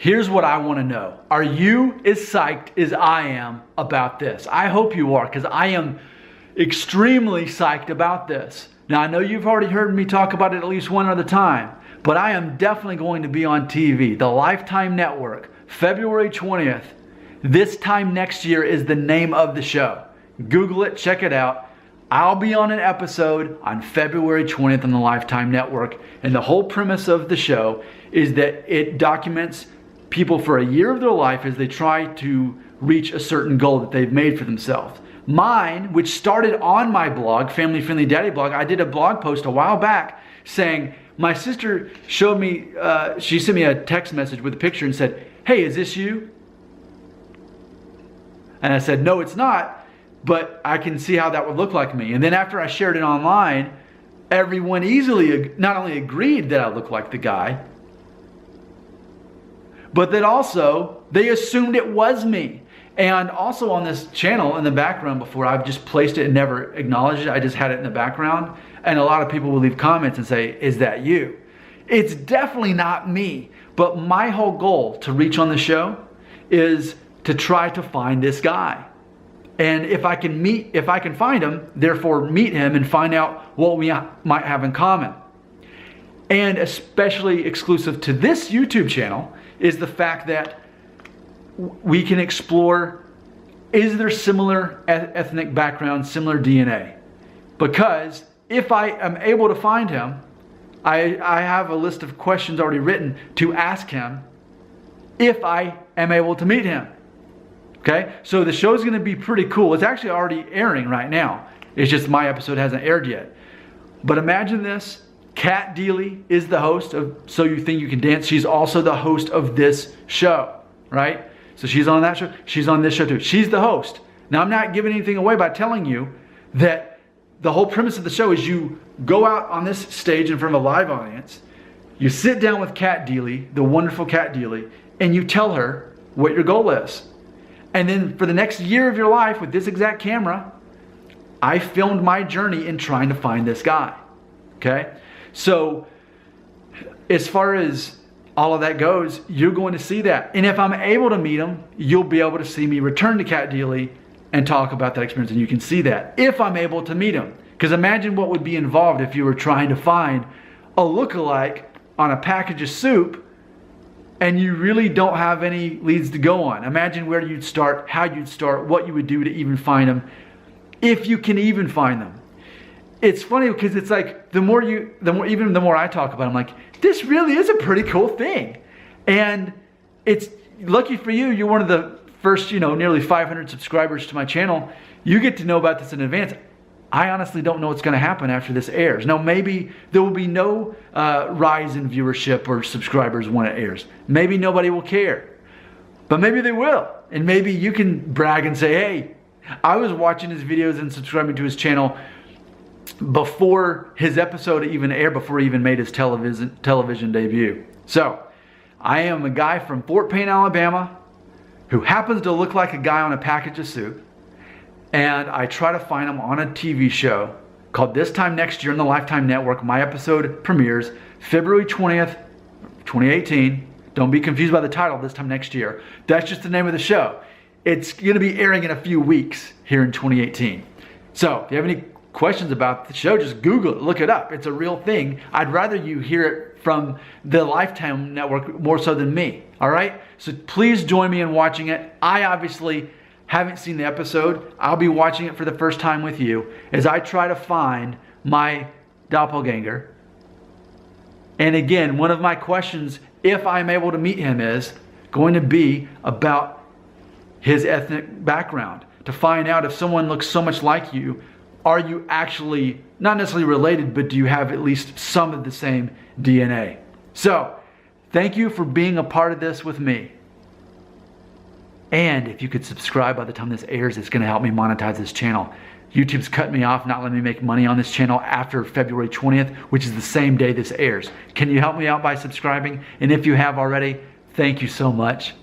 here's what I want to know. Are you as psyched as I am about this? I hope you are, because I am extremely psyched about this. Now, I know you've already heard me talk about it at least one other time, but I am definitely going to be on TV. The Lifetime Network, February 20th. This time next year is the name of the show. Google it, check it out. I'll be on an episode on February 20th on the Lifetime Network. And the whole premise of the show is that it documents people for a year of their life as they try to reach a certain goal that they've made for themselves. Mine, which started on my blog, Family Friendly Daddy blog, I did a blog post a while back saying, my sister showed me, she sent me a text message with a picture and said, hey, is this you? And I said, no, it's not, but I can see how that would look like me. And then after I shared it online, everyone easily not only agreed that I looked like the guy, but that also they assumed it was me. And also on this channel in the background before, I've just placed it and never acknowledged it. I just had it in the background. And a lot of people will leave comments and say, is that you? It's definitely not me. But my whole goal to reach on the show is to try to find this guy. And if I can find him, therefore meet him and find out what we might have in common. And especially exclusive to this YouTube channel is the fact that we can explore, is there similar ethnic background, similar DNA? Because if I am able to find him, I have a list of questions already written to ask him if I am able to meet him. Okay, so the show is going to be pretty cool. It's actually already airing right now. It's just my episode hasn't aired yet. But imagine this. Kat Deely is the host of So You Think You Can Dance. She's also the host of this show, right? So she's on that show. She's on this show too. She's the host. Now, I'm not giving anything away by telling you that the whole premise of the show is you go out on this stage in front of a live audience, you sit down with Kat Deely, the wonderful Kat Deely, and you tell her what your goal is. And then for the next year of your life with this exact camera, I filmed my journey in trying to find this guy. Okay? So as far as all of that goes, you're going to see that. And if I'm able to meet him, you'll be able to see me return to Kat Deely and talk about that experience, and you can see that if I'm able to meet him. Because imagine what would be involved if you were trying to find a lookalike on a package of soup and you really don't have any leads to go on. Imagine where you'd start, how you'd start, what you would do to even find them, if you can even find them. It's funny because it's like the more I talk about it, I'm like, this really is a pretty cool thing. And it's lucky for you, you're one of the first, nearly 500 subscribers to my channel. You get to know about this in advance. I honestly don't know what's going to happen after this airs. Now, maybe there will be no rise in viewership or subscribers when it airs. Maybe nobody will care. But maybe they will. And maybe you can brag and say, hey, I was watching his videos and subscribing to his channel before his episode even aired, before he even made his television debut. So, I am a guy from Fort Payne, Alabama, who happens to look like a guy on a package of soup. And I try to find him on a TV show called This Time Next Year on the Lifetime Network. My episode premieres February 20th, 2018. Don't be confused by the title, This Time Next Year. That's just the name of the show. It's going to be airing in a few weeks here in 2018. So if you have any questions about the show, just Google it, look it up. It's a real thing. I'd rather you hear it from the Lifetime Network more so than me. All right? So please join me in watching it. I obviously haven't seen the episode. I'll be watching it for the first time with you as I try to find my doppelganger. And again, one of my questions, if I'm able to meet him, is going to be about his ethnic background. To find out if someone looks so much like you, are you actually not necessarily related, but do you have at least some of the same DNA? So, thank you for being a part of this with me. And if you could subscribe by the time this airs, it's going to help me monetize this channel. YouTube's cut me off, not letting me make money on this channel after February 20th, which is the same day this airs. Can you help me out by subscribing? And if you have already, thank you so much.